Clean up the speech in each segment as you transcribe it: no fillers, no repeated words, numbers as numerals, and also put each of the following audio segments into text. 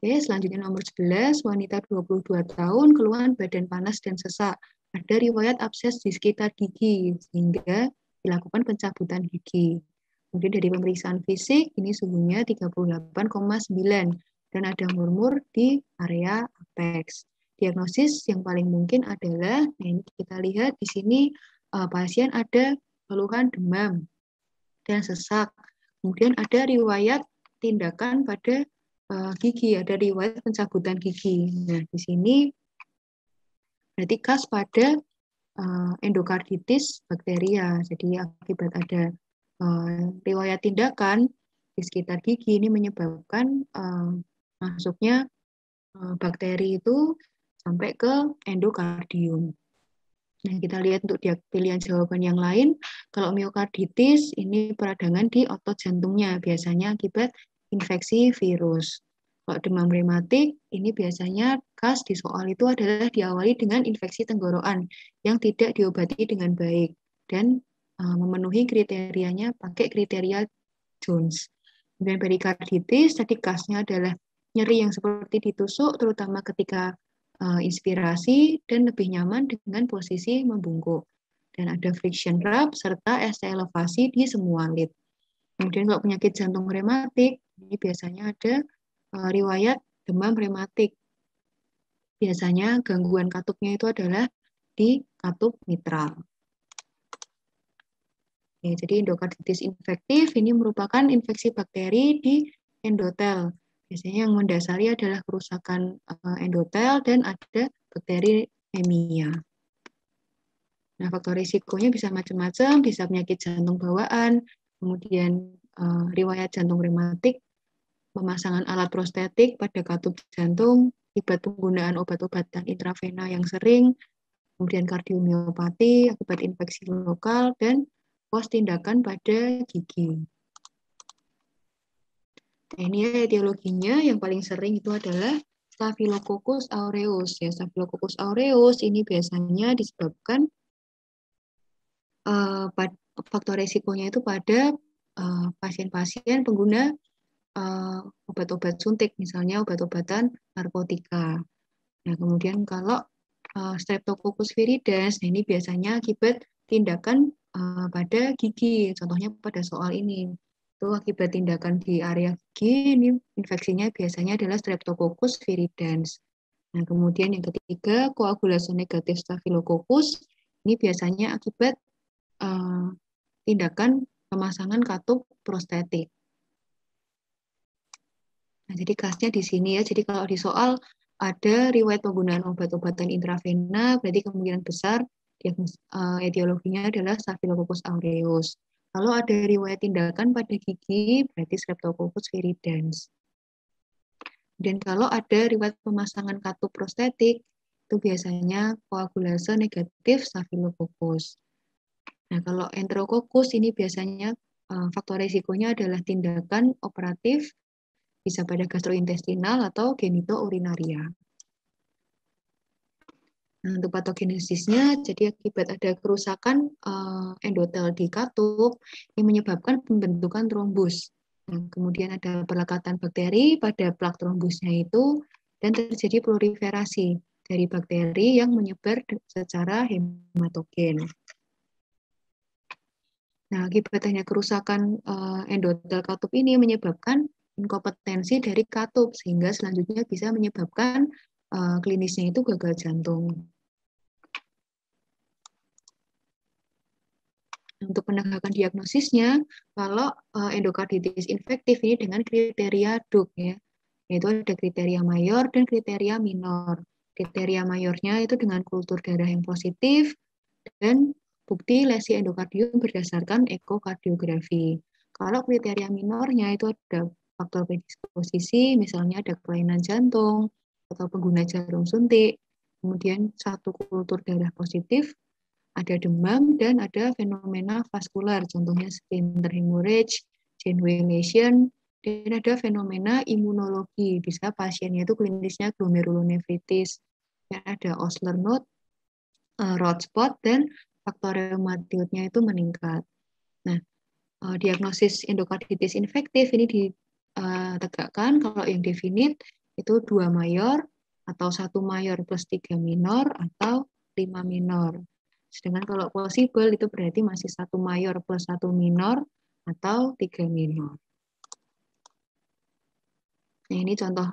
Oke, selanjutnya nomor 11, wanita 22 tahun, keluhan badan panas dan sesak. Ada riwayat abses di sekitar gigi, sehingga dilakukan pencabutan gigi. Kemudian dari pemeriksaan fisik, ini suhunya 38,9 dan ada murmur di area apex. Diagnosis yang paling mungkin adalah, nah ini kita lihat di sini pasien ada keluhan demam dan sesak. Kemudian ada riwayat tindakan pada gigi, ada riwayat pencabutan gigi. Nah, di sini berarti khas pada endokarditis bakteria. Jadi akibat ada riwayat tindakan di sekitar gigi ini menyebabkan masuknya bakteri itu sampai ke endokardium. Nah, kita lihat untuk pilihan jawaban yang lain. Kalau miokarditis, ini peradangan di otot jantungnya, biasanya akibat infeksi virus. Kalau demam rematik, ini biasanya khas di soal itu adalah diawali dengan infeksi tenggorokan yang tidak diobati dengan baik dan memenuhi kriterianya pakai kriteria Jones. Kemudian perikarditis, tadi khasnya adalah nyeri yang seperti ditusuk, terutama ketika inspirasi dan lebih nyaman dengan posisi membungkuk. Dan ada friction rub serta ST elevasi di semua lid. Kemudian kalau penyakit jantung rematik, ini biasanya ada riwayat demam rematik. Biasanya gangguan katupnya itu adalah di katup mitral. Oke, jadi endokarditis infektif ini merupakan infeksi bakteri di endotel. Biasanya yang mendasari adalah kerusakan endotel dan ada bakteri emia. Nah, faktor risikonya bisa macam-macam, bisa penyakit jantung bawaan, kemudian riwayat jantung rematik, pemasangan alat prostetik pada katup jantung, akibat penggunaan obat-obatan intravena yang sering, kemudian kardiomiopati, akibat infeksi lokal, dan pos tindakan pada gigi. Nah, ini ya etiologinya yang paling sering itu adalah Staphylococcus aureus. Ya, Staphylococcus aureus ini biasanya disebabkan faktor resikonya itu pada pasien-pasien pengguna obat-obat suntik, misalnya obat-obatan narkotika. Nah, kemudian kalau Streptococcus viridans, nah ini biasanya akibat tindakan pada gigi. Contohnya pada soal ini, itu akibat tindakan di area gigi, ini infeksinya biasanya adalah Streptococcus viridans. Nah, kemudian yang ketiga, koagulasi negatif Staphylococcus, ini biasanya akibat tindakan pemasangan katup prostetik. Nah, jadi khasnya di sini ya. Jadi kalau di soal ada riwayat penggunaan obat-obatan intravena, berarti kemungkinan besar etiologinya adalah Staphylococcus aureus. Kalau ada riwayat tindakan pada gigi, berarti Streptococcus viridans. Dan kalau ada riwayat pemasangan katup prostetik, itu biasanya koagulase negatif Staphylococcus. Nah, kalau Enterococcus ini biasanya faktor risikonya adalah tindakan operatif, bisa pada gastrointestinal atau genitourinaria. Nah, untuk patogenesisnya, jadi akibat ada kerusakan endotel di katup yang menyebabkan pembentukan trombus. Nah, kemudian ada pelekatan bakteri pada plak trombusnya itu, dan terjadi proliferasi dari bakteri yang menyebar secara hematogen. Nah, akibatnya kerusakan endotel katup ini menyebabkan inkompetensi dari katup, sehingga selanjutnya bisa menyebabkan klinisnya itu gagal jantung. Untuk penegakan diagnosisnya, kalau endokarditis infektif ini dengan kriteria DUK, ya, yaitu ada kriteria mayor dan kriteria minor. Kriteria mayornya itu dengan kultur darah yang positif dan bukti lesi endokardium berdasarkan ekokardiografi. Kalau kriteria minornya itu ada faktor predisposisi, misalnya ada kelainan jantung atau pengguna jarum suntik, kemudian satu kultur darah positif, ada demam, dan ada fenomena vaskular, contohnya splinter hemorrhage, Janeway lesion, dan ada fenomena imunologi, bisa pasiennya itu klinisnya glomerulonefritis, dan ada Osler node, road spot, dan faktor reumatoidnya itu meningkat. Nah, diagnosis endokarditis infektif ini ditegakkan kalau yang definit itu 2 mayor, atau 1 mayor plus 3 minor, atau 5 minor. Sedangkan kalau possible itu berarti masih 1 mayor plus 1 minor, atau 3 minor. Nah, ini contoh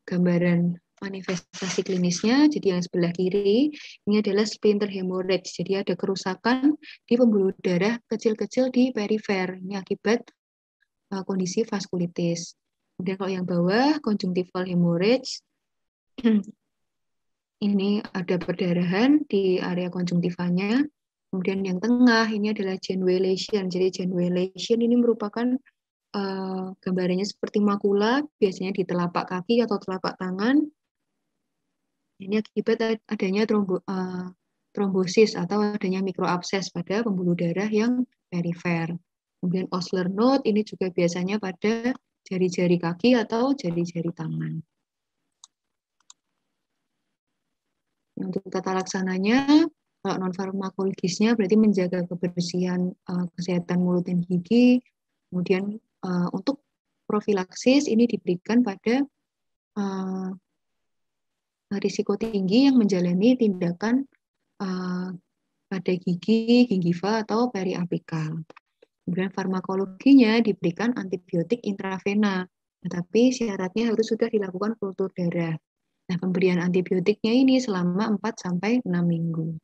gambaran manifestasi klinisnya. Jadi yang sebelah kiri ini adalah splinter hemorrhage. Jadi ada kerusakan di pembuluh darah kecil-kecil di perifer. Ini akibat kondisi vaskulitis. Kemudian kalau yang bawah conjunctival hemorrhage. Ini ada perdarahan di area konjungtivanya. Kemudian yang tengah ini adalah Janeway lesion. Jadi Janeway lesion ini merupakan gambarannya seperti makula, biasanya di telapak kaki atau telapak tangan. Ini akibat adanya trombosis atau adanya mikroabses pada pembuluh darah yang perifer. Kemudian Osler node ini juga biasanya pada jari-jari kaki atau jari-jari tangan. Untuk tata laksananya, kalau non-farmakologisnya berarti menjaga kebersihan kesehatan mulut dan gigi. Kemudian untuk profilaksis ini diberikan pada risiko tinggi yang menjalani tindakan pada gigi, gingiva, atau periapikal. Kemudian farmakologinya diberikan antibiotik intravena, tetapi syaratnya harus sudah dilakukan kultur darah. Nah, pemberian antibiotiknya ini selama 4-6 minggu.